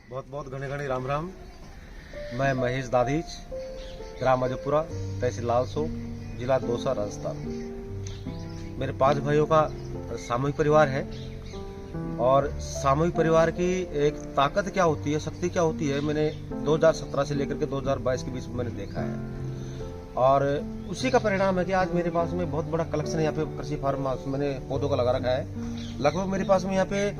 बहुत बहुत घने घने राम राम। मैं महेश दाधीच, ग्राम अजयपुरा, तहसील लालसो, जिला दौसा, राजस्थान। मेरे 5 भाइयों का सामूहिक परिवार है और सामूहिक परिवार की एक ताकत क्या होती है, शक्ति क्या होती है, मैंने 2017 से लेकर के 2022 के बीच में मैंने देखा है। और उसी का परिणाम है कि आज मेरे पास में बहुत बड़ा कलेक्शन यहाँ पे कृषि फार्म मैंने पौधों का लगा रखा है। लगभग मेरे पास में यहाँ पे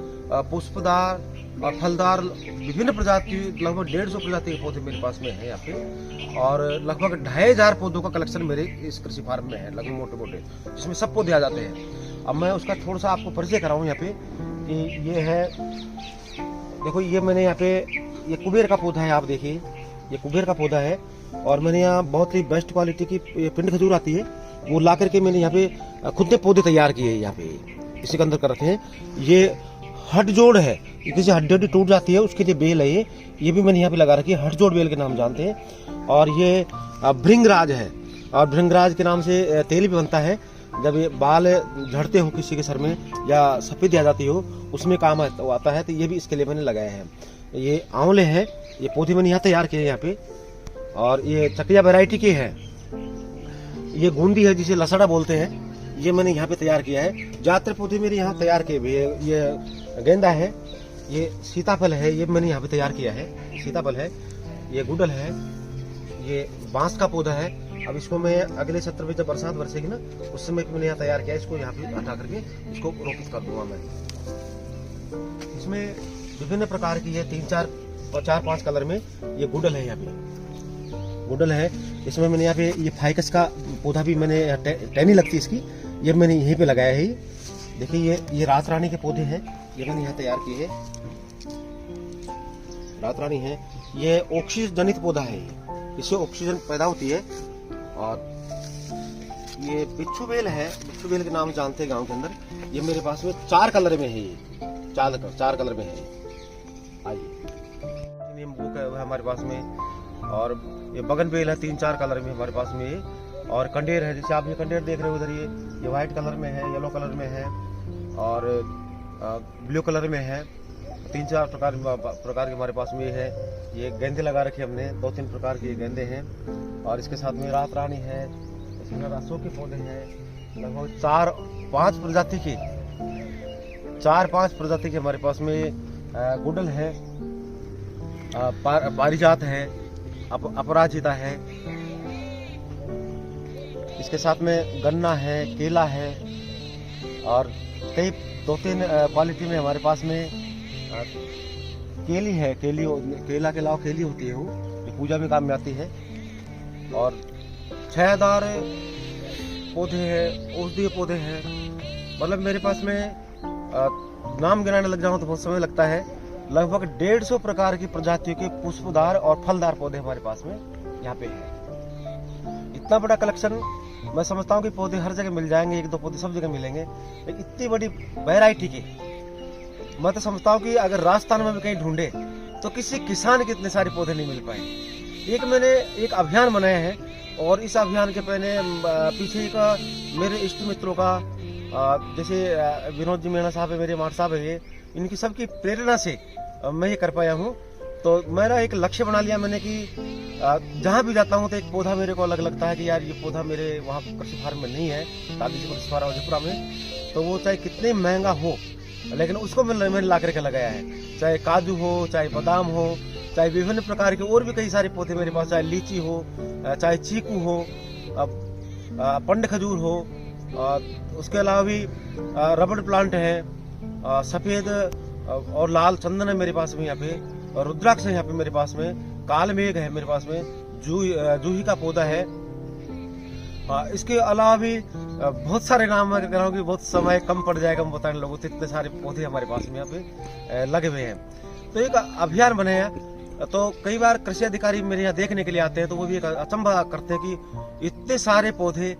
पुष्पदार और फलदार विभिन्न प्रजाति, लगभग 150 प्रजाति के पौधे मेरे पास में है यहाँ पे। और लगभग 2500 पौधों का कलेक्शन मेरे इस कृषि फार्म में है, लगभग मोटे मोटे, जिसमें सब पौधे आ जाते हैं। अब मैं उसका थोड़ा सा आपको परिचय कराऊँ यहाँ पे कि ये है, देखो ये मैंने यहाँ पे, ये कुबेर का पौधा है, आप देखिए ये कुबेर का पौधा है। और मैंने यहाँ बहुत ही बेस्ट क्वालिटी की पिंड खजूर आती है, वो ला करके मैंने यहाँ पे खुद ने पौधे तैयार किए हैं। यहाँ पे इसी के अंदर कर रखे हैं। ये हट जोड़ है, किसी हड्डी टूट जाती है उसके लिए बेल है, ये भी मैंने यहाँ पे लगा रखी है, हट जोड़ बेल के नाम जानते हैं। और ये भृंगराज है, और भृंगराज के नाम से तेल भी बनता है। जब ये बाल झड़ते हो किसी के सर में या सफेद आ जाती हो, उसमें काम आता है, तो ये भी इसके लिए मैंने लगाए हैं। ये आंवले हैं, ये पौधे मैंने यहाँ तैयार किए हैं यहाँ पे। और ये चकिया वैरायटी की है। ये गूंदी है जिसे लसड़ा बोलते हैं, ये मैंने यहाँ पे तैयार किया है। ज्यादातर पौधे मेरे यहाँ तैयार किए हुए हैं। ये गेंदा है, ये सीताफल है, ये मैंने यहाँ पे तैयार किया है, सीताफल है। ये गुड़ल है, ये बांस का पौधा है। अब इसको मैं अगले सत्र में जब बरसात बरसेगी ना, उस समय मैंने यहाँ तैयार किया है। इसको यहाँ पे हटा करके इसको रोपित कर दूंगा मैं। इसमें विभिन्न प्रकार की है, 4-5 कलर में ये गुड़ल है। यहाँ पे गुड़ल है, इसमें मैंने यहाँ पे ये फाइकस का पौधा भी मैंने टहनी लगती है इसकी, ये मैंने यहीं पे लगाया है। देखिए ये रात रानी के पौधे हैं, ये मैंने यहाँ तैयार किए हैं। रात रानी है, ये ऑक्सीजन जनित पौधा है, इससे ऑक्सीजन पैदा होती है। और ये बिच्छू बेल है, बिच्छू बेल के नाम जानते हैं गांव के अंदर। ये मेरे पास में 4 कलर में है, ये 4 कलर में है। आइए, नीम बुक है हमारे पास में। और ये बगन बेल है, 3-4 कलर में हमारे पास में। और कंडेर है, जैसे आप ये कंडेर देख रहे हो उधर, ये व्हाइट कलर में है, येलो कलर में है और ब्लू कलर में है। 3-4 प्रकार के हमारे पास में है। ये गेंदे लगा रखे हमने, 2-3 प्रकार के गेंदे हैं। और इसके साथ में रात रानी है, इसमें रसों के पौधे हैं, लगभग 4-5 प्रजाति के 4-5 प्रजाति के हमारे पास में गुड़ल है, पारिजात है, अपराजिता है। इसके साथ में गन्ना है, केला है। और कई 2-3 क्वालिटी में हमारे पास में केली है। केला के अलावा केली होती है, वो ये पूजा में काम में आती है। और छायादार पौधे हैं, औषधीय पौधे हैं। मतलब मेरे पास में नाम गिनाने लग जाऊं तो बहुत समय लगता है। लगभग 150 प्रकार की प्रजातियों के पुष्पदार और फलदार पौधे हमारे पास में यहाँ पे है। इतना बड़ा कलेक्शन, मैं समझता हूँ कि पौधे हर जगह मिल जाएंगे, 1-2 पौधे सब जगह मिलेंगे। इतनी बड़ी वैरायटी के मैं तो समझता हूँ कि अगर राजस्थान में भी कहीं ढूंढे तो किसी किसान के इतने सारे पौधे नहीं मिल पाए। मैंने एक अभियान बनाया है, और इस अभियान के पीछे का मेरे इष्ट मित्रों का, जैसे विनोद जी मीणा साहब है, मेरे माट साहब है, इनकी सबकी प्रेरणा से मैं ये कर पाया हूँ। तो मेरा एक लक्ष्य बना लिया मैंने कि जहाँ भी जाता हूँ तो एक पौधा मेरे को अलग लगता है कि यार ये पौधा मेरे वहाँ कृषि फार्म में नहीं है, दादी कृषि फार्म अजयपुरा में, तो वो चाहे कितने महंगा हो, लेकिन उसको मैंने ला करके लगाया है। चाहे काजू हो, चाहे बादाम हो, चाहे विभिन्न प्रकार के और भी कई सारे पौधे मेरे पास, चाहे लीची हो, चाहे चीकू हो, पंड खजूर हो, उसके अलावा भी रबड़ प्लांट है, सफेद और लाल चंदन है मेरे पास में यहाँ पे, और रुद्राक्ष है यहाँ पे मेरे पास में, काल मेघ है मेरे पास में, जूही का पौधा है। इसके अलावा भी बहुत सारे नाम मैं कह रहा हूँ कि बहुत समय कम पड़ जाएगा हम बताने लोगों तो, इतने सारे पौधे हमारे पास में यहाँ पे लगे हुए हैं। तो एक अभियान बनाया, तो कई बार कृषि अधिकारी मेरे यहाँ देखने के लिए आते हैं, तो वो भी एक अचंभा करते हैं कि इतने सारे पौधे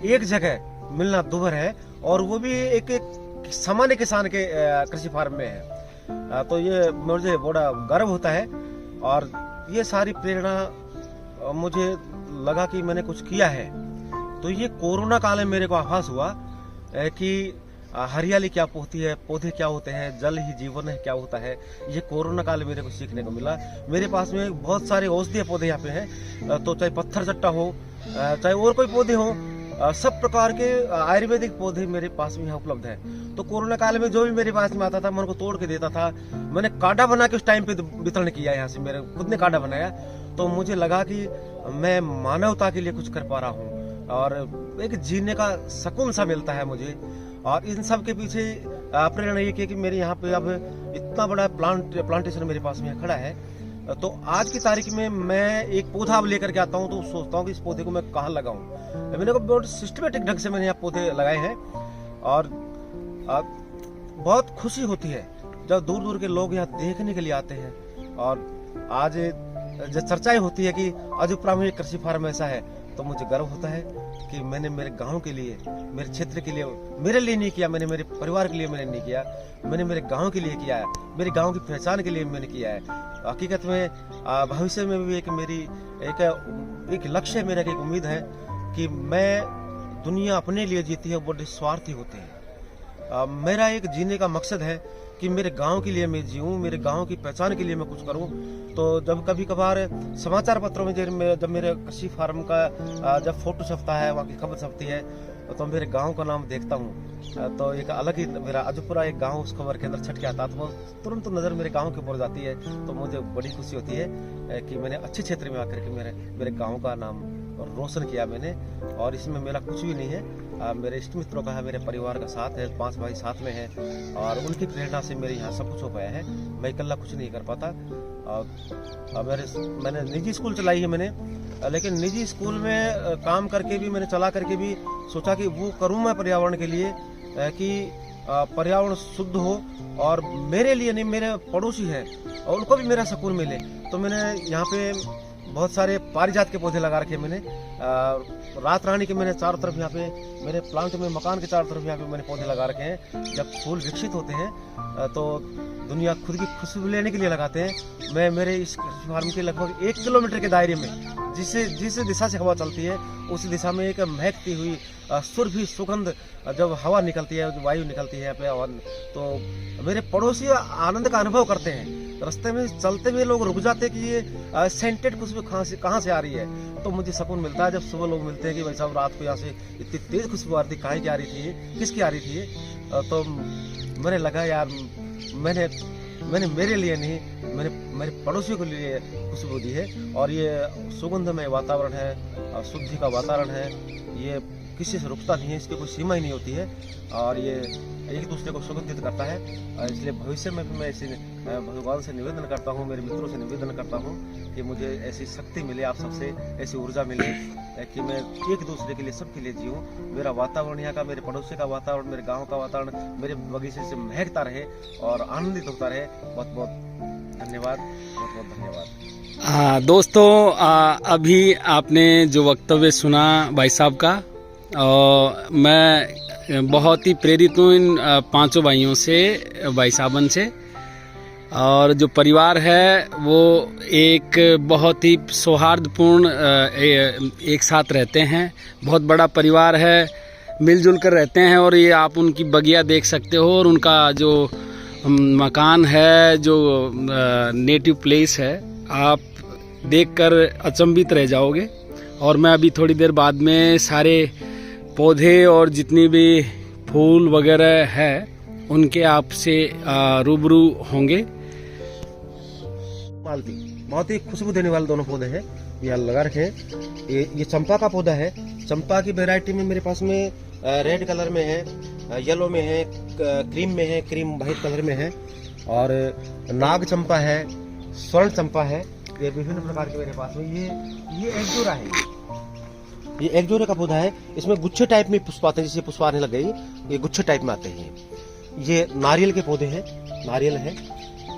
एक जगह मिलना दुभर है, और वो भी एक सामान्य किसान के कृषि फार्म में है। तो ये मुझे बड़ा गर्व होता है, और ये सारी प्रेरणा मुझे लगा कि मैंने कुछ किया है। तो ये कोरोना काल में मेरे को आभास हुआ कि हरियाली क्या होती है, पौधे क्या होते हैं, जल ही जीवन है क्या होता है। ये कोरोना काल में मेरे को सीखने को मिला। मेरे पास में बहुत सारे औषधीय पौधे यहाँ पे हैं, तो चाहे पत्थर चट्टा हो, चाहे और कोई पौधे हो, सब प्रकार के आयुर्वेदिक पौधे मेरे पास में यहाँ उपलब्ध है। तो कोरोना काल में जो भी मेरे पास में आता था, मैं उनको तोड़ के देता था। मैंने काढ़ा बना के उस टाइम पे वितरण किया यहाँ से, मेरे खुद ने काढ़ा बनाया। तो मुझे लगा कि मैं मानवता के लिए कुछ कर पा रहा हूँ और एक जीने का सुकून सा मिलता है मुझे। और इन सब के पीछे प्रेरणा ये कि मेरे यहाँ पे अब इतना बड़ा प्लांटेशन मेरे पास में खड़ा है। तो आज की तारीख में मैं एक पौधा अब लेकर के आता हूँ तो सोचता हूँ कि इस पौधे को मैं कहाँ लगाऊं। मैंने को बहुत सिस्टमेटिक ढंग से मैंने यहाँ पौधे लगाए हैं और बहुत खुशी होती है जब दूर दूर के लोग यहाँ देखने के लिए आते हैं। और आज जो चर्चाएं होती है कि अजपुरा में कृषि फार्म ऐसा है, तो मुझे गर्व होता है कि मैंने मेरे गांव के लिए, मेरे क्षेत्र के लिए, मेरे लिए नहीं किया, मैंने मेरे परिवार के लिए मैंने नहीं किया, मैंने मेरे गांव के लिए किया है, मेरे गांव की पहचान के लिए मैंने किया है। हकीकत में भविष्य में भी एक मेरी एक लक्ष्य है, मेरा एक उम्मीद है कि मैं दुनिया अपने लिए जीती है, बड़े स्वार्थी होते हैं। मेरा एक जीने का मकसद है कि मेरे गांव के लिए मैं जीऊं, मेरे गांव की पहचान के लिए मैं कुछ करूं। तो जब कभी कभार समाचार पत्रों में जब मेरे कृषि फार्म का जब फोटो छपता है, वहाँ की खबर छपती है, तो मेरे गांव का नाम देखता हूँ तो एक अलग ही मेरा अजपुरा एक गांव उस खबर के अंदर छट के आता, तो वो तुरंत नजर मेरे गांव के ऊपर जाती है। तो मुझे बड़ी खुशी होती है कि मैंने अच्छे क्षेत्र में आकर के मेरे गाँव का नाम रोशन किया मैंने। और इसमें मेरा कुछ भी नहीं है, मेरे इष्ट मित्रों का है, मेरे परिवार का साथ है, 5 भाई साथ में है और उनकी प्रेरणा से मेरे यहाँ सब कुछ हो पाया है। मैं अकेला कुछ नहीं कर पाता। मैंने निजी स्कूल चलाई है मैंने, लेकिन निजी स्कूल में काम करके भी, मैंने चला करके भी सोचा कि वो करूँ मैं पर्यावरण के लिए, कि पर्यावरण शुद्ध हो और मेरे लिए नहीं, मेरे पड़ोसी है और उनको भी मेरा सुकून मिले। तो मैंने यहाँ पे बहुत सारे पारिजात के पौधे लगा रखे मैंने, रात रानी के मैंने चारों तरफ यहाँ पे मेरे प्लांट में, मकान के चारों तरफ यहाँ पे मैंने पौधे लगा रखे हैं। जब फूल विकसित होते हैं तो दुनिया खुद की खुशबू लेने के लिए लगाते हैं। मैं मेरे इस फार्म के लगभग 1 किलोमीटर के दायरे में जिस दिशा से हवा चलती है उस दिशा में एक महकती हुई सुरभि सुगंध जब हवा निकलती है, जो वायु निकलती है यहाँ पे, और तो मेरे पड़ोसी आनंद का अनुभव करते हैं। रास्ते में चलते हुए लोग रुक जाते हैं कि ये सेंटेड खुशबू कहाँ से आ रही है। तो मुझे सुकून मिलता है जब सुबह लोग मिलते हैं कि भाई साहब रात को यहाँ से इतनी तेज खुशबू आ रही थी, कहाँ की आ रही थी, किसकी आ रही थी। तो मैंने लगा यार मैंने मेरे लिए नहीं, मैंने मेरे पड़ोसियों के लिए खुशबू दी है। और ये सुगंधमय वातावरण है, शुद्धि का वातावरण है, ये किसी से रुकता नहीं है, इसकी कोई सीमा ही नहीं होती है और ये एक दूसरे को सुगंधित करता है। इसलिए भविष्य में भी मैं ऐसे भगवान से निवेदन करता हूँ, मेरे मित्रों से निवेदन करता हूँ कि मुझे ऐसी शक्ति मिले, आप सबसे ऐसी ऊर्जा मिले कि मैं एक दूसरे के लिए, सबके लिए जीऊँ। मेरा वातावरण यहाँ का, मेरे पड़ोसी का वातावरण, मेरे गाँव का वातावरण मेरे बगीचे से महकता रहे और आनंदित होता रहे। बहुत बहुत धन्यवाद, बहुत बहुत धन्यवाद। दोस्तों, अभी आपने जो वक्तव्य सुना भाई साहब का, मैं बहुत ही प्रेरित हूँ इन 5 भाइयों से, भाई साहबन से। और जो परिवार है वो एक बहुत ही सौहार्दपूर्ण एक साथ रहते हैं, बहुत बड़ा परिवार है, मिलजुल कर रहते हैं। और ये आप उनकी बगिया देख सकते हो और उनका जो मकान है, जो नेटिव प्लेस है, आप देखकर अचंभित रह जाओगे। और मैं अभी थोड़ी देर बाद में सारे पौधे और जितनी भी फूल वगैरह है उनके आपसे रूबरू होंगे। मालती बहुत ही खुशबू देने वाले दोनों पौधे हैं, ये लगा रखे हैं। ये चंपा का पौधा है। चंपा की वैरायटी में मेरे पास में रेड कलर में है, येलो में है, क्रीम में है, क्रीम वाइट कलर में है, और नाग चंपा है, स्वर्ण चंपा है। ये विभिन्न प्रकार के मेरे पास में ये एक जोड़ा है। ये एक जोड़े का पौधा है। इसमें गुच्छे टाइप में पुष्प आते हैं, जैसे पुष्प आने लग गई, ये गुच्छे टाइप में आते हैं। ये नारियल के पौधे हैं, नारियल है।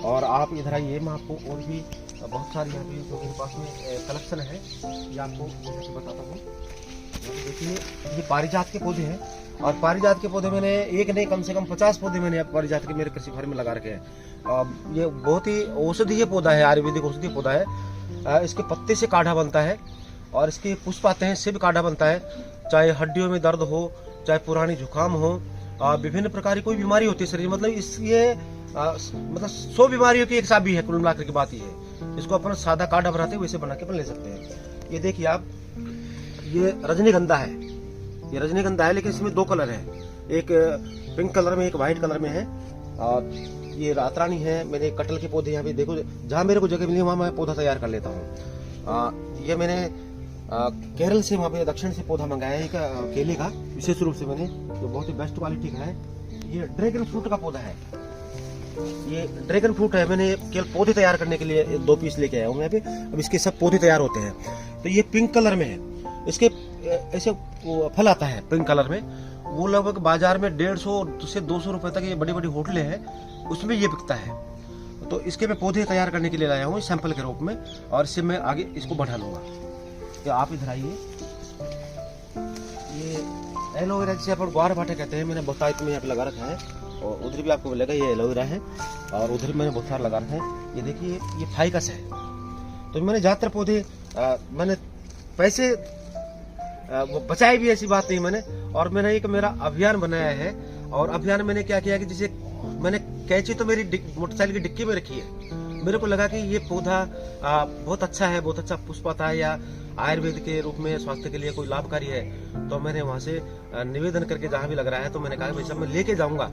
और आप इधर आइए, मैं आपको और भी बहुत सारी यहाँ पे जो मेरे पास में कलेक्शन है ये आपको बताता हूँ। देखिए ये पारिजात के पौधे हैं, और पारिजात के पौधे मैंने एक नहीं, कम से कम 50 पौधे मैंने पारिजात के मेरे कृषि फार्म में लगा रखे हैं। ये बहुत ही औषधीय पौधा है, आयुर्वेदिक औषधीय पौधा है। इसके पत्ते से काढ़ा बनता है और इसके पुष्प आते हैं, से भी काढ़ा बनता है। चाहे हड्डियों में दर्द हो, चाहे पुरानी जुकाम हो, विभिन्न प्रकार की कोई बीमारी होती है शरीर, मतलब मतलब 100 बीमारियों की एक चाबी है। कुल मिलाकर की बात ये है, इसको अपन सादा काढ़ा बनाते हैं वैसे बना के अपन ले सकते हैं। ये देखिए आप, ये रजनीगंधा है, ये रजनीगंधा है, लेकिन इसमें 2 कलर है, एक पिंक कलर में, एक व्हाइट कलर में है। और ये रातरानी है। मेरे कटहल के पौधे यहाँ पे देखो, जहाँ मेरे को जगह मिली वहाँ मैं पौधा तैयार कर लेता हूँ। ये मैंने केरल से, वहाँ पे दक्षिण से पौधा मंगाया है, एक केले का विशेष रूप से मैंने, जो बहुत ही बेस्ट क्वालिटी का है। ये ड्रैगन फ्रूट का पौधा है, ये ड्रैगन फ्रूट है। मैंने केवल पौधे तैयार करने के लिए 2 पीस लेके आया हूँ यहाँ पे। अब इसके सब पौधे तैयार होते हैं। तो ये पिंक कलर में है, इसके ऐसे फल आता है पिंक कलर में, वो लगभग बाजार में 150 से 200 रुपए तक, ये बड़ी बड़ी होटलें हैं उसमें ये बिकता है। तो इसके मैं पौधे तैयार करने के लिए लाया हूँ सैंपल के रूप में, और इससे मैं आगे इसको बढ़ा लूंगा। तो आप इधर आइए, ये एलोवेरा जिसे अपन ग्वार भाटे कहते हैं, मैंने बहुत सारे यहाँ पे लगा रखा है, और उधर भी आपको मिलेगा। ये एलोवेरा है, और उधर मैंने बहुत सारा लगा रखा है। ये देखिए, ये फाइकस है। तो मैंने ज्यादातर पौधे मैंने पैसे वो बचाए भी, ऐसी बात नहीं मैंने। और मैंने एक मेरा अभियान बनाया है, और अभियान मैंने क्या किया कि जैसे मैंने कैंची तो मेरी मोटरसाइकिल की डिक्की में रखी है। मेरे को लगा कि ये पौधा बहुत अच्छा है, बहुत अच्छा पुष्प आता है, या आयुर्वेद के रूप में स्वास्थ्य के लिए कोई लाभकारी है। तो मैंने वहां से निवेदन करके जहां भी लग रहा है, तो मैंने कहा भाई सब मैं लेके जाऊंगा।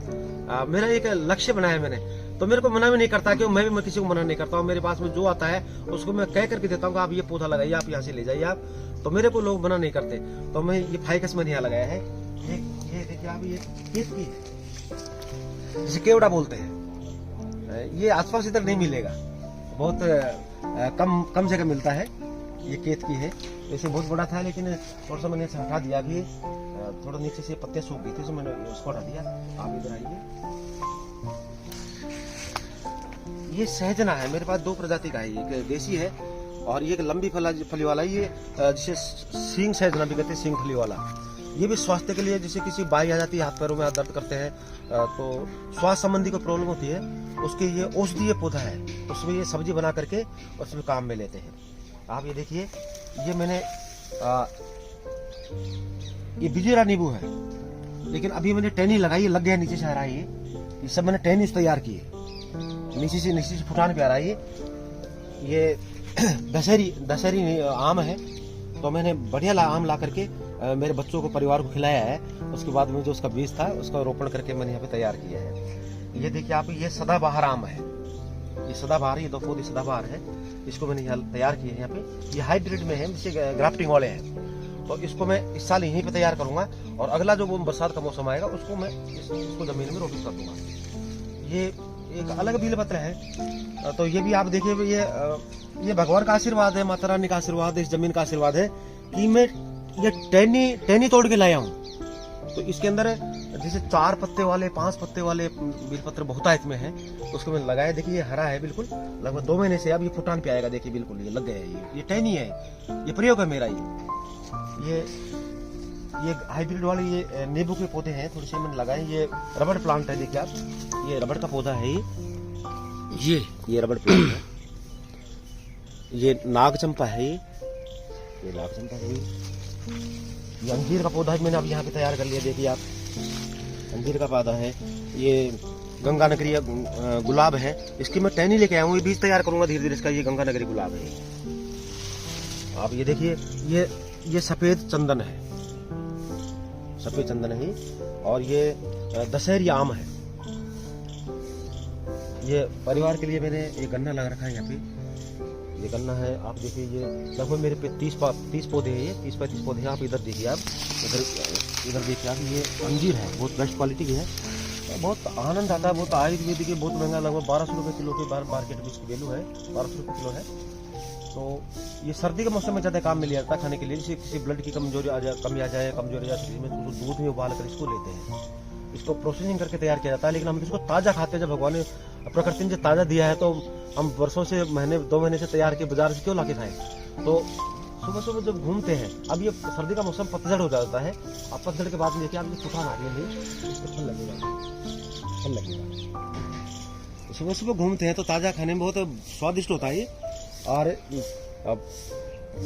मेरा एक लक्ष्य बनाया मैंने, तो मेरे को मना भी नहीं करता, कि मैं किसी को मना नहीं करता हूँ। मेरे पास में जो आता है उसको मैं कह करके देता हूँ, आप ये पौधा लगाइए, आप यहाँ से ले जाइए आप। तो मेरे को लोग मना नहीं करते। तो मैं ये फाइकस मैंने यहाँ लगाया है। ये देखिए आप, ये केत की है, जिसे केवड़ा बोलते हैं। ये आसपास इधर नहीं मिलेगा, बहुत कम जगह मिलता है। ये केत की है, वैसे बहुत बड़ा था, लेकिन थोड़ा सा मैंने हटा दिया। अभी थोड़ा नीचे से पत्ते सूख गई थी, तो मैंने उसको हटा दिया। आप इधर आइए, ये सहजना है, मेरे पास 2 प्रजाति का है, एक देसी है और ये एक लंबी फली वाला। ये जिसे सींग सहजना भी कहते हैं, सींग फली वाला। ये भी स्वास्थ्य के लिए, जैसे किसी बाई आ जाती है, हाथ पैरों में दर्द करते हैं, तो स्वास्थ्य संबंधी कोई प्रॉब्लम होती है, उसके ये औषधीय पौधा है। उसमें ये सब्जी बना करके उसमें काम में लेते हैं। आप ये देखिए, ये मैंने ये बिजेरा नींबू है, लेकिन अभी मैंने टहनी लगाई है, लग गया नीचे से आ रहा है। ये सब मैंने टहनी तैयार की है, नीचे से फुटान पे आ रहा है। ये दशहरी आम है, तो मैंने बढ़िया आम ला करके मेरे बच्चों को, परिवार को खिलाया है। उसके बाद में जो उसका बीज था उसका रोपण करके मैंने यहाँ पे तैयार किया है। ये देखिए आप, ये सदाबहार आम है, ये सदाबहार, ये 2 पौधे सदाबहार है। इसको मैंने यहाँ तैयार किया है। यहाँ पे ये हाइब्रिड में है, जिससे ग्राफ्टिंग वाले हैं। तो इसको मैं इस साल यहीं पे तैयार करूंगा, और अगला जो बरसात का मौसम आएगा उसको मैं इसको जमीन में रोपित कर दूंगा। ये एक अलग बिलपत्र है। तो ये भी आप देखिए, ये भगवान का आशीर्वाद है, माता रानी का आशीर्वाद है, इस जमीन का आशीर्वाद है कि मैं ये टहनी तोड़ के लाया हूँ। तो इसके अंदर जैसे 4 पत्ते वाले, 5 पत्ते वाले बिलपत्र बहुतायत में है, उसको मैंने लगाया। देखिए ये हरा है बिल्कुल, लगभग 2 महीने से अब ये फुटान पे आएगा। देखिए बिल्कुल ये लग गया है, ये टहनी है, ये प्रयोग है मेरा। ये हाइब्रिड वाले ये नींबू के पौधे हैं, थोड़े से मैंने लगाए। ये रबड़ प्लांट है, देखिए आप, ये रबड़ का पौधा है। ये रबड़ प्लांट है। ये नाग चंपा है, ये नाग चंपा है। ये अंजीर का पौधा मैंने अब यहाँ पे तैयार कर लिया। देखिए आप, अंजीर का पौधा है। ये गंगा नगरी गुलाब है, इसकी मैं टहनी लेके आया हूँ, ये बीज तैयार करूंगा धीरे धीरे इसका। ये गंगा नगरी गुलाब है। आप ये देखिए, ये सफेद चंदन है, सफेद चंदन है। और ये दशहरी आम है। ये परिवार के लिए मैंने एक गन्ना लगा रखा है यहाँ पे, ये गन्ना है। आप देखिए, ये लगभग मेरे पे 30 पौधे हैं, ये 30-35 पौधे हैं। आप इधर देखिए, आप इधर देखिए आप, ये अंजीर है, बहुत बेस्ट क्वालिटी की है। बहुत आनंद आता है, बहुत आयुर्वेदिक है, बहुत महंगा, लगभग 1200 रुपये किलो के मार्केट में इसकी वैल्यू है, 1200 रुपये किलो है। तो ये सर्दी के मौसम में ज़्यादा काम में लिया जाता है खाने के लिए। जैसे किसी ब्लड की कमी आ जाए शरीर में, तो दूध में उबाल कर इसको लेते हैं। इसको प्रोसेसिंग करके तैयार किया जाता है, लेकिन हम इसको ताज़ा खाते हैं। जब भगवान ने, प्रकृति ने जो ताज़ा दिया है, तो हम वर्षों से, 2 महीने से तैयार के बाजार से क्यों ला के खाएं। तो सुबह सुबह जब घूमते हैं, अब ये सर्दी का मौसम पतझड़ हो जाता है, अब पतझड़ के बाद में देखिए आप, ये सुखान आ रही है, इसको फल लगेगा। सुबह सुबह घूमते हैं तो ताज़ा खाने में बहुत स्वादिष्ट होता है ये। और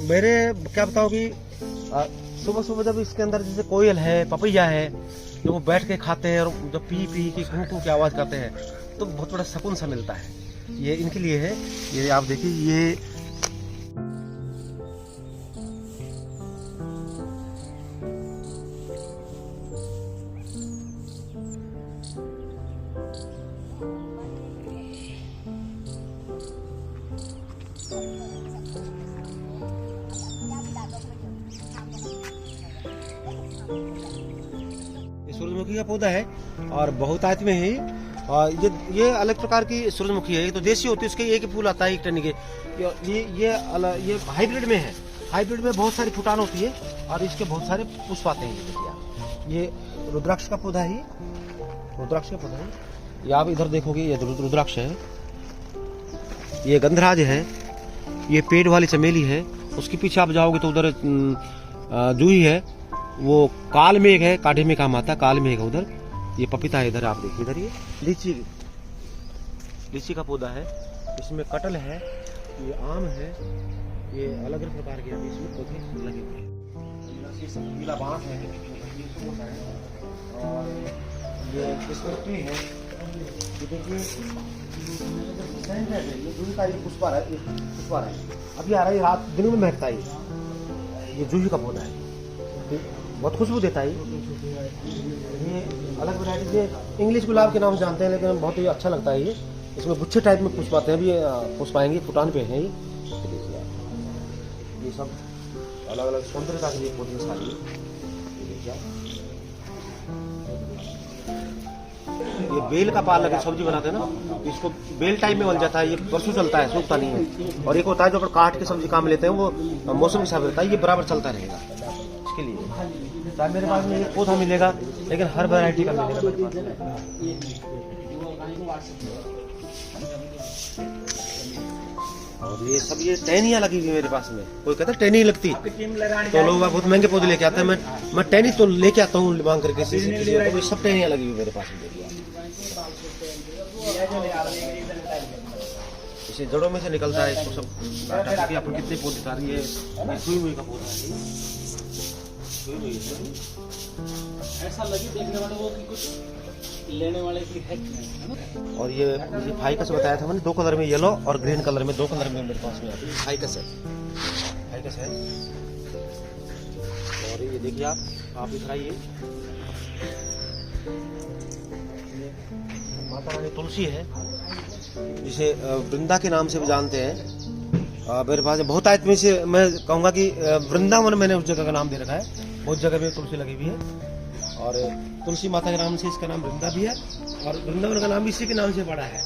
मेरे क्या बताऊँ कि सुबह सुबह जब इसके अंदर जैसे कोयल है, पपैया है, जो वो बैठ के खाते हैं और जब पी पी की कूं कूं की आवाज़ करते हैं तो बहुत बड़ा सुकून सा मिलता है। ये इनके लिए है। ये आप देखिए, ये सूरजमुखी का पौधा है और बहुतायत में है। और ये अलग प्रकार की सूरजमुखी है। ये तो देसी होती है, उसके एक ही फूल आता है एक टन के। ये हाइब्रिड में है। हाइब्रिड में बहुत सारी फुटान होती है और इसके बहुत सारे पुष्प आते हैं। ये देखिए आप, ये रुद्राक्ष का पौधा है। रुद्राक्ष का पौधा है। ये आप इधर देखोगे, ये रुद्राक्ष है। ये गंधराज है। ये पेड़ वाली चमेली है। उसके पीछे आप जाओगे तो उधर जूही है। वो काल मेघ है, काढ़े में काम आता है। काल मेघ है उधर। ये पपीता है इधर, आप देखिए इधर। ये लीची का पौधा है। इसमें कटल है, ये आम है। ये अलग अलग प्रकार के अभी इसमें पौधे लगे हुए हैं। गीला बांस है और ये ट्री है। ये देखिए, ये जूही का पुष्पा है। अभी आ रहा है, रात दिन में महकता है। ये जूही का पौधा है, बहुत खुशबू देता है। ये अलग वैरायटी है, इंग्लिश गुलाब के नाम से जानते हैं, लेकिन बहुत ही अच्छा लगता है। ये इसमें गुच्छे टाइप में पुष्प आते हैं। अभी पुष्प आएंगे, फुटान पे हैं ये सब अलग अलग सौंदर्यता के लिए पौधे सारी। ये बेल का पाल लगे सब्जी बनाते हैं ना, इसको बेल टाइप में बन जाता है। ये बरसों चलता है, सूखता नहीं है। और एक होता है जो अपन काट के सब्जी काम लेते हैं, वो मौसम के हिसाब से रहता है। ये बराबर चलता रहेगा। इसके लिए चाहे मेरे पास में एक पौधा मिलेगा, लेकिन हर वैरायटी का मिलेगा मेरे पास। और ये सब ये टहनियाँ लगी हुई मेरे पास में। कोई कहता है टहनी लगती, तो लोग बहुत महंगे पौधे लेके आते हैं। मैं टहनी तो लेके आता हूँ मांग करके। तो सब टहनियाँ लगी हुई मेरे पास में। इसे जड़ों में से निकलता है, इसको सब अपन कितने पौधे उतार। ये सुई मुई का पौधा है। ऐसा लगी देखने वाले को कि कुछ लेने वाले की है ना। और ये फाइकस बताया था मैंने, 2 कलर में, येलो और ग्रीन कलर में, 2 कलर में मेरे पास में फाइकस है। और ये देखिए आप इधर आइए। माता रानी तुलसी है, जिसे वृंदा के नाम से भी जानते हैं। मेरे पास बहुत आयत में से मैं कहूँगा कि वृंदावन मैंने उस जगह का नाम दे रखा है। बहुत जगह में तुलसी लगी हुई है। और तुलसी माता के नाम से इसका नाम वृंदा भी है, और वृंदावन का नाम भी इसी के नाम से पड़ा है।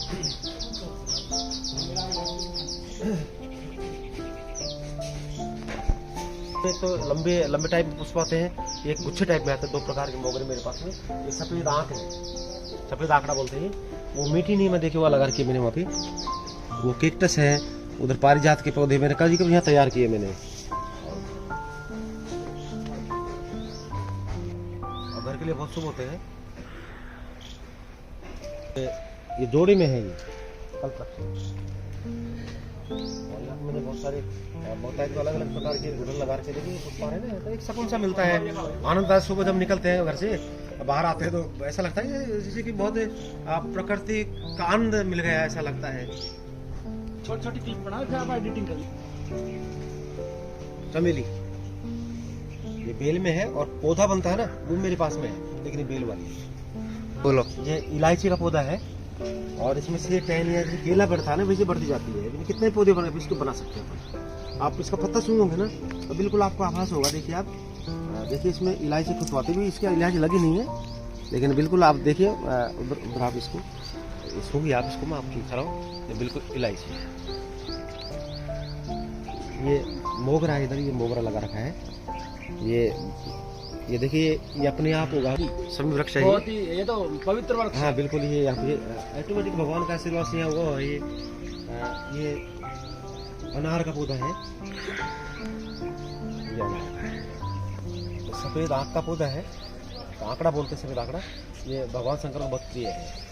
एक तो लंबे टाइप में पुष्प आते हैं, एक गुच्छे टाइप में आते हैं। 2 प्रकार के मोगरे मेरे पास में। ये सफेद आंख है, सफेद आंकड़ा बोलते हैं। वो मीठी नहीं, मैं देखे हुआ लगा रखी है मैंने वहाँ पे। वो केक्टस है। उधर पारिजात के पौधे मैंने कभी यहाँ तैयार किए मैंने। घर के लिए बहुत शुभ होते हैं। ये जोड़ी में है। ये मैंने बहुत सारे अलग अलग प्रकार के गुड़ल लगा के देखिए, पुष्पा है ना, तो एक सुकून सा मिलता है। आनंद। सुबह जब निकलते हैं घर से, बाहर आते हैं तो ऐसा लगता है जैसे कि बहुत प्रकृति का आनंद मिल गया, ऐसा लगता है। छोटी क्लिप बना फिर आप एडिटिंग कर। चमेली ये बेल में है, और पौधा बनता है ना, वो मेरे पास में है, लेकिन बेल वाली है। बोलो। ये इलायची का पौधा है, और इसमें से टहनियाँ केला बढ़ता है ना, वैसे बढ़ती जाती है। लेकिन कितने पौधे बने इसको बना सकते हैं आप। इसका पत्ता सुनोगे ना तो बिल्कुल आपको आभास होगा। देखिए आप, देखिए इसमें इलायची खुशवाती भी, इसकी इलायची लगी नहीं है, लेकिन बिल्कुल आप देखिए उधर आप इसको सूंघिए आप इसको, मैं आपको दिखा रहा हूँ। ये बिल्कुल इलायची है। ये मोगरा है, इधर ये मोगरा लगा रखा है। ये देखिए, ये अपने आप होगा। सभी वृक्ष है बहुत ही, ये तो पवित्र वृक्ष। हाँ बिल्कुल, ये ऑटोमेटिक भगवान का आशीर्वाद से वो है। ये अनार का पौधा है। ये अनार का है। तो सफेद आंख का पौधा है, आंकड़ा बोलते हैं, सफेद आंकड़ा। ये भगवान शंकर को बहुत प्रिय है।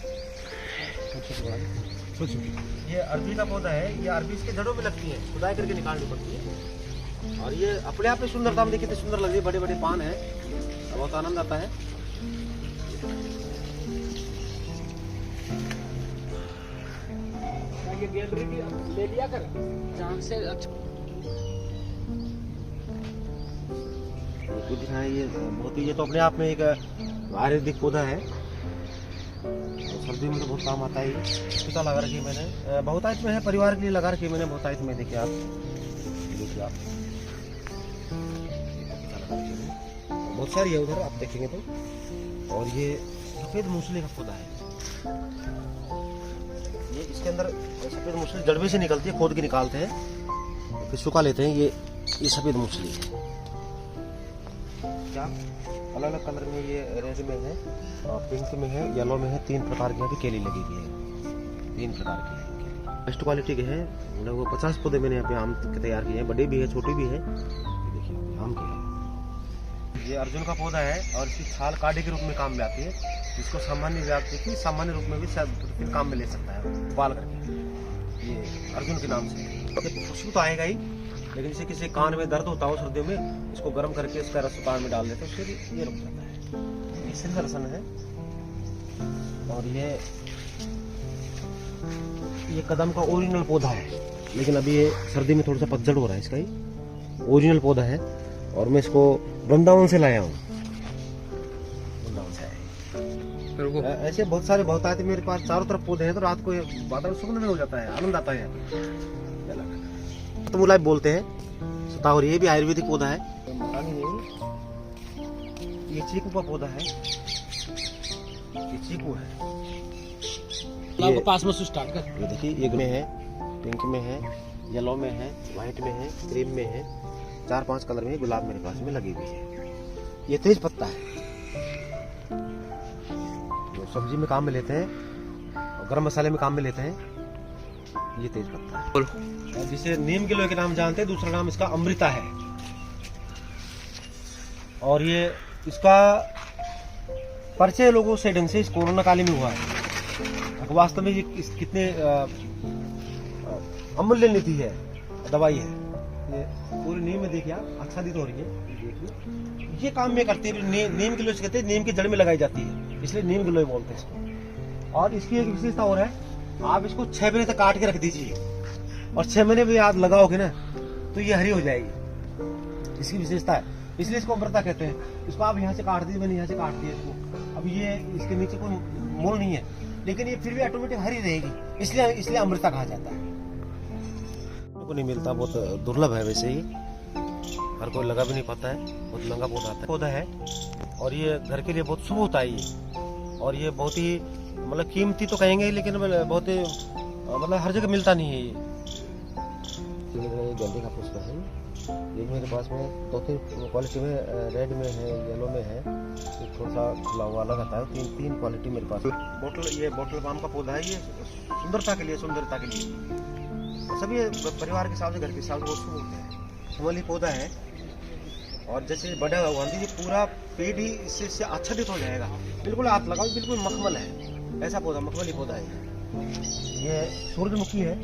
ये अरबी का पौधा है। ये अरबी इसके जड़ों में लगती है, खुदाई करके निकालनी पड़ती है। और ये अपने आप में सुंदरता में देखिए कितनी सुंदर लग रही है, बड़े बड़े पान है, बहुत आनंद आता है। ये गैलरी भी ले लिया कर जहाँ से अच्छा कुछ है। ये बहुत ही, ये तो अपने आप में एक आयुर्वेदिक पौधा है, सर्दी में तो बहुत काम आता है। ये टीका लगा रखी है मैंने, बहुतायत में है, परिवार के लिए लगा रखी है मैंने बहुतायत में। देखिए आप बहुत सारी है उधर, आप देखेंगे तो। और ये सफेद मूसली का पौधा है, ये इसके अंदर सफेद मूसली जड़ में से निकलती है, खोद के निकालते हैं फिर सुखा लेते हैं। ये सफेद मूसली है। क्या अलग अलग कलर में, ये रेड में है, पिंक में है, येलो में है, 3 प्रकार की यहाँ पे केली लगी हुई है, 3 प्रकार की है। बेस्ट क्वालिटी के है, वो 50 पौधे मैंने यहाँ पे आम के तैयार किए हैं, बड़े भी है छोटे भी है। देखिए आम के है, ये अर्जुन का पौधा है और इसकी छाल काढ़े के रूप में काम में आती है। इसको सामान्य व्याप्ति की सामान्य रूप में भी फिर काम में ले सकता है उबाल करके, ये अर्जुन के नाम से। खुशबू तो आएगा ही, लेकिन जैसे किसी कान में दर्द होता हो सर्दियों में, इसको गर्म करके इसका रस कान में डाल देते हैं, उससे ये रुक जाता है। ये सिंध रसन है। और ये कदम का ओरिजिनल पौधा है, लेकिन अभी ये सर्दी में थोड़ा सा पतझड़ हो रहा है इसका। ही ओरिजिनल पौधा है और मैं इसको वृंदावन से लाया हूँ, वृंदावन से आया। ऐसे बहुत सारे बहुत आते मेरे पास, चारों तरफ पौधे हैं, तो रात को वातावरण सुगंध में हो जाता है, आनंद आता है। तो मुलायम बोलते हैं सतावर, ये भी आयुर्वेदिक पौधा है। ये चीकू का पौधा है, ये चीकू है। आपको पास में स्टार्ट कर। ये देखिए, ये में है, पिंक में है, येलो में है, व्हाइट में है, क्रीम में है, 4-5 कलर में गुलाब मेरे पास में लगी हुई है। ये तेज पत्ता है, जो सब्जी में काम में लेते हैं और गरम मसाले में काम में लेते हैं। ये तेज पत्ता है, जिसे नीम गिलोय के नाम जानते हैं, दूसरा नाम इसका अमृता है। और ये इसका परिचय लोगों से ढंग से इस कोरोना काल में हुआ है। वास्तव में ये कितने अमूल्य नीति है, दवाई है। ये पूरी नीम में देखिए आप, आच्छादित हो रही है, देखिए ये काम में करती है। नीम गिलोय से कहते हैं, नीम की जड़ में लगाई जाती है, इसलिए नीम गिलोय बोलते हैं इसको। और इसकी एक विशेषता और है, आप इसको 6 महीने तक काट के रख दीजिए और 6 महीने भी आप लगाओगे ना तो ये हरी हो जाएगी। इसकी विशेषता है, इसलिए इसको अमृता कहते हैं। इसको आप यहाँ से काट दीजिए, मैंने यहाँ से काट दिया इसको, अब ये इसके नीचे कोई मूल नहीं है, लेकिन ये फिर भी ऑटोमेटिक हरी रहेगी, इसलिए अमृता कहा जाता है। को नहीं मिलता, बहुत दुर्लभ है वैसे ही, हर कोई लगा भी नहीं पाता है, बहुत महंगा पौधा है। और ये घर के लिए बहुत शुभ होता है ये। और ये बहुत ही मतलब कीमती तो कहेंगे, लेकिन बहुत ही मतलब हर जगह मिलता नहीं है ये। गेंदे का पुष्प है, ये मेरे पास में 2-3 क्वालिटी में, रेड में है, येलो में है, थोड़ा सा खुला हुआ अलग आता है। 3 क्वालिटी मेरे पास। ये बोतल पाम का पौधा है, ये सुंदरता के लिए, सुंदरता के लिए सभी परिवार के हिसाब से, घर के हिसाब से बहुत शुभ होते हैं। कमली पौधा है, और जैसे बड़ा हुआ ये पूरा पेड़ ही इससे आच्छादित हो जाएगा। बिल्कुल हाथ लगाओ, बिल्कुल मखमल है, ऐसा पौधा, मखमली पौधा है। ये सूरजमुखी है,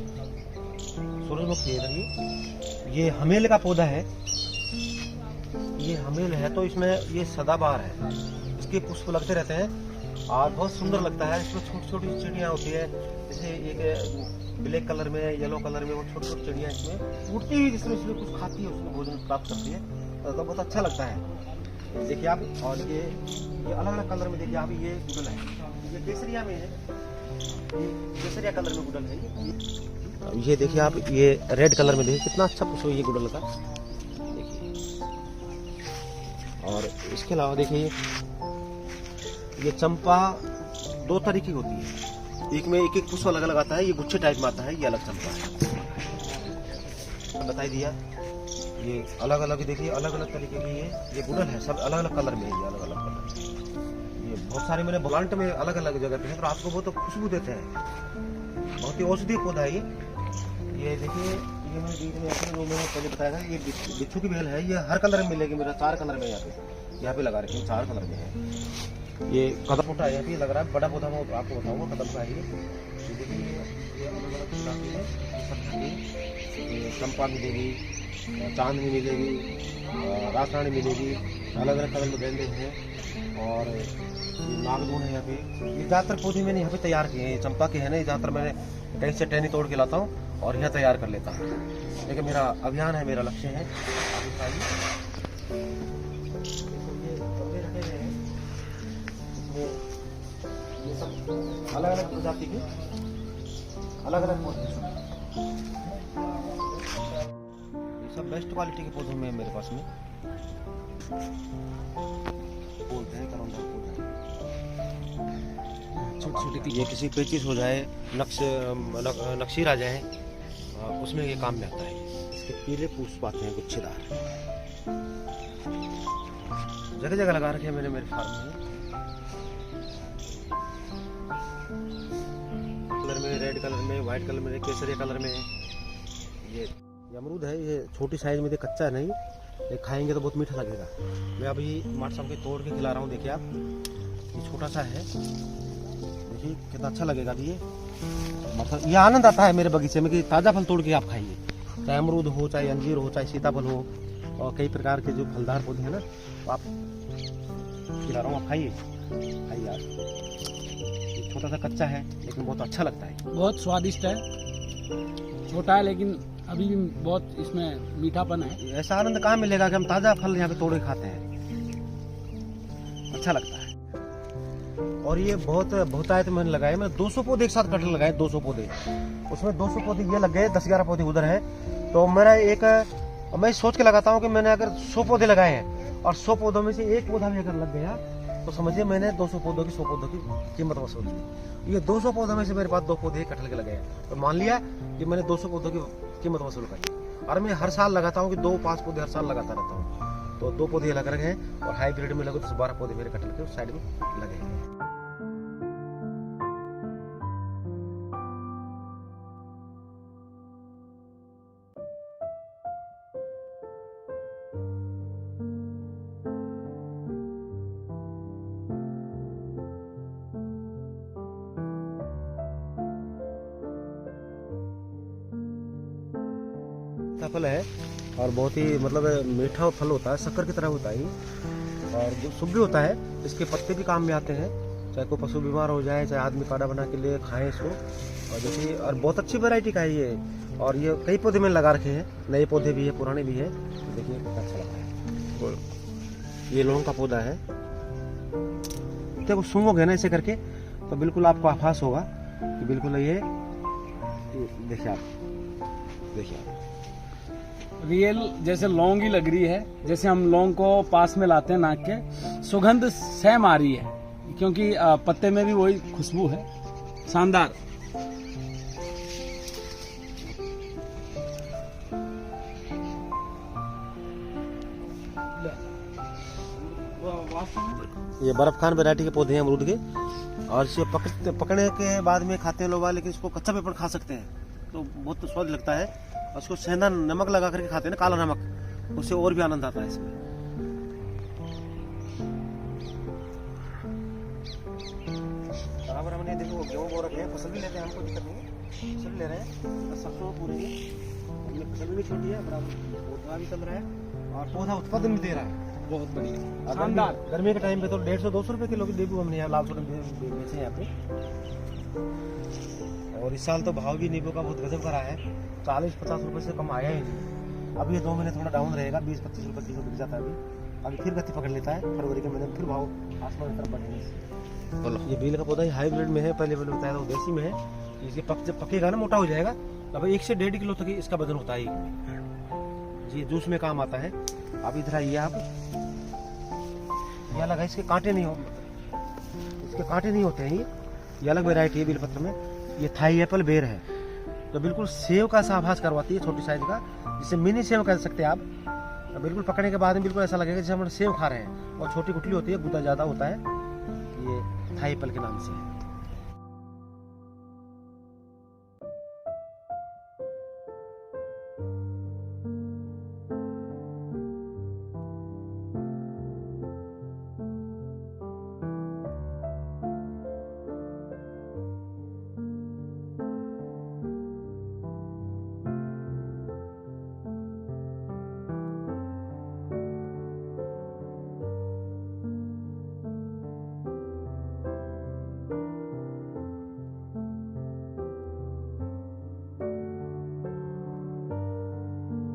सूरजमुखी है। ये हमेल का पौधा है, ये हमेल है तो इसमें ये सदाबहार है, इसके पुष्प लगते रहते हैं और बहुत सुंदर लगता है। इसमें छोटी छोटी चिड़ियाँ होती है, जैसे एक ब्लैक कलर में, येलो कलर में, वो छोटी छोटी चिड़ियाँ इसमें उड़ती हुई, जिसमें इसमें कुछ खाती है, उसमें भोजन प्राप्त करती है, तो बहुत अच्छा लगता है। देखिए आप, और ये अलग अलग कलर में देखिए आप, ये गुडल है, ये केसरिया में है, ये केसरिया कलर में गुडल है। ये देखिए आप, ये रेड कलर में देखिए कितना अच्छा पुष्प है ये गुडल का, देखिए। और इसके अलावा देखिए, ये चंपा 2 तरीके की होती है, एक में एक पुष्प अलग अलग आता है, ये गुच्छे टाइप में आता है, ये अलग चंपा है। बताई दिया, ये अलग अलग देखिए, अलग अलग तरीके की ये गुडल है, सब अलग अलग कलर में है, ये अलग अलग कलर। ये बहुत सारे मैंने प्लांट में अलग अलग जगह पे है, तो आपको बहुत खुशबू देते हैं, बहुत ही औषधीय पौधा है ये देखिए, ये मैंने बीच में ऐसे, जो मैंने पहले बताया था, ये बिच्छू की बेल है, ये हर कलर में मिलेगी, मेरा 4 कलर में यहाँ पे लगा रखी है, 4 कलर में है। ये कदम फूटा यहाँ पे लग रहा है, बड़ा पौधा मैं आपको बताऊंगा, कदम का है ये देखिए, ये अलग अलग प्रकार की है, चंपा मिलेगी, चांदनी मिलेगी, रातरानी मिलेगी, अलग अलग कलर में गेंदे हैं और नागदून है यहाँ पे। ये ज़्यादातर पौधे मैंने यहाँ पे तैयार किए हैं। चंपा के है ना, ये ज़्यादातर मैंने कहीं से टहनी तोड़ के लाता हूँ और यहाँ तैयार कर लेता हूँ। लेकिन मेरा अभियान है, मेरा लक्ष्य है। ये सब अलग अलग प्रजाति के अलग अलग पौधे, ये सब बेस्ट क्वालिटी के पौधे में मेरे पास में बोलते हैं करौंदा पौधा। छोटे ये किसी पेचिश हो जाए, नक्शीर आ जाए, उसमें ये काम में आता है। इसके पीले पुष्प आते हैं गुच्छेदार, जगह जगह लगा रखे हैं मैंने मेरे फार्म में। कलर में, रेड कलर में, व्हाइट कलर में, केसरिया कलर में। ये अमरूद है, ये छोटी साइज में, कच्चा नहीं, ये खाएंगे तो बहुत मीठा लगेगा। मैं अभी मार्च के तोड़ के खिला रहा हूँ। देखिए आप, ये छोटा सा है, देखिए कितना अच्छा लगेगा। अभी ये मतलब ये आनंद आता है मेरे बगीचे में कि ताज़ा फल तोड़ के आप खाइए, चाहे अमरूद हो, चाहे अंजीर हो, चाहे सीताफल हो, और कई प्रकार के जो फलदार पौधे हैं ना, तो आप खिला रहा हूँ, आप खाइए आप। छोटा सा कच्चा है लेकिन बहुत अच्छा लगता है, बहुत स्वादिष्ट है। छोटा है लेकिन अभी भी बहुत इसमें मीठापन है। ऐसा आनंद कहाँ मिलेगा कि हम ताज़ा फल यहाँ पे तोड़ के खाते हैं, अच्छा लगता है। और ये बहुत आए तो मैंने लगाए, मैंने 200 पौधे एक साथ कटहल लगाए, 200 पौधे। उसमें 200 पौधे ये लग गए, 10-11 पौधे उधर है। तो मेरा मैं सोच के लगाता हूँ कि मैंने अगर 100 पौधे लगाए हैं और 100 पौधों में से एक पौधा भी अगर लग गया तो समझिए मैंने 200 पौधों की 100 पौधों की कीमत वसूल की। ये 200 पौधों में से मेरे पास 2 पौधे कटहल के लगे हैं, तो मान लिया कि मैंने 200 पौधों की कीमत वसूल करी। और मैं हर साल लगाता हूँ कि 2-5 पौधे हर साल लगाता रहता हूँ। तो 2 पौधे लग रहे हैं और हाईब्रिड में लगे 10-12 पौधे मेरे कटहल के उस साइड में लगे हैं। फल है और बहुत ही मतलब मीठा फल होता है, शक्कर की तरह होता है और जो शुभ भी होता है। इसके पत्ते भी काम में आते हैं, चाहे कोई पशु बीमार हो जाए, चाहे आदमी काढ़ा बना के लिए खाएं इसको। और जैसे और बहुत अच्छी वैरायटी का है ये। और ये कई पौधे मैंने लगा रखे हैं, नए पौधे भी है, पुराने भी है। देखिए कितना अच्छा लगता है। ये लौंग का पौधा है, देखो सूंघोगे ना ऐसे करके तो बिल्कुल आपको आभास होगा कि बिल्कुल ये देखिए आप रियल जैसे लौंग ही लग रही है। जैसे हम लौंग को पास में लाते हैं नाक के, सुगंध सेम आ रही है क्योंकि पत्ते में भी वही खुशबू है। शानदार। ये बर्फ खान वैरायटी के पौधे हैं अमरूद के, और इसे पकड़ने के बाद में खाते हैं लोग, लेकिन इसको कच्चा पेपर खा सकते हैं तो बहुत स्वाद लगता है। उसको सेंधा नमक लगा करके खाते हैं ना, काला नमक, उससे और भी आनंद आता है इसमें। बराबर हमने देखो गेहूं बो रखे हैं, फसल भी लेते हैं, हमको दिक्कत नहीं है, फसल भी ले रहे हैं। सरसों पूरे हमने फसल भी छोड़ी है, बराबर पौधा भी चल रहा है और पौधा उत्पादन भी दे रहा है। बहुत बढ़िया, शानदार। गर्मी के टाइम पे तो 150-200 रुपए किलो की नींबू हमने यहाँ लाल सोडन बेचे यहाँ पे। और इस साल तो भाव भी नींबू का बहुत गजब करा है, 40-50 रुपए से कम आया ही नहीं। अभी ये 2 महीने थोड़ा डाउन रहेगा, 20-25 रुपए किलो बिक जाता है अभी फिर गति पकड़ लेता है। फरवरी के महीने में फिर भाव आसमान की तरफ बढ़ेंगे। ये बेल का पौधा हाइब्रिड में है, पहले मैंने बताया था वो देसी में है। इसके जब पकेगा ना, मोटा हो जाएगा, तब 1 से 1.5 किलो तक इसका वजन होता है जी। जूस में काम आता है। अब इधर आइए आप, ये अलग है, इसके कांटे नहीं होते हैं। ये अलग वेरायटी है बेलपत्र में। ये थाई एप्पल बेर है, तो बिल्कुल सेव का सा आभास करवाती है, छोटी साइज का, जिसे मिनी सेव कह सकते हैं आप। तो बिल्कुल पकड़ने के बाद में बिल्कुल ऐसा लगेगा जैसे हम सेव खा रहे हैं। और छोटी गुठली होती है, गुदा ज्यादा होता है। ये थाई एप्पल के नाम से है।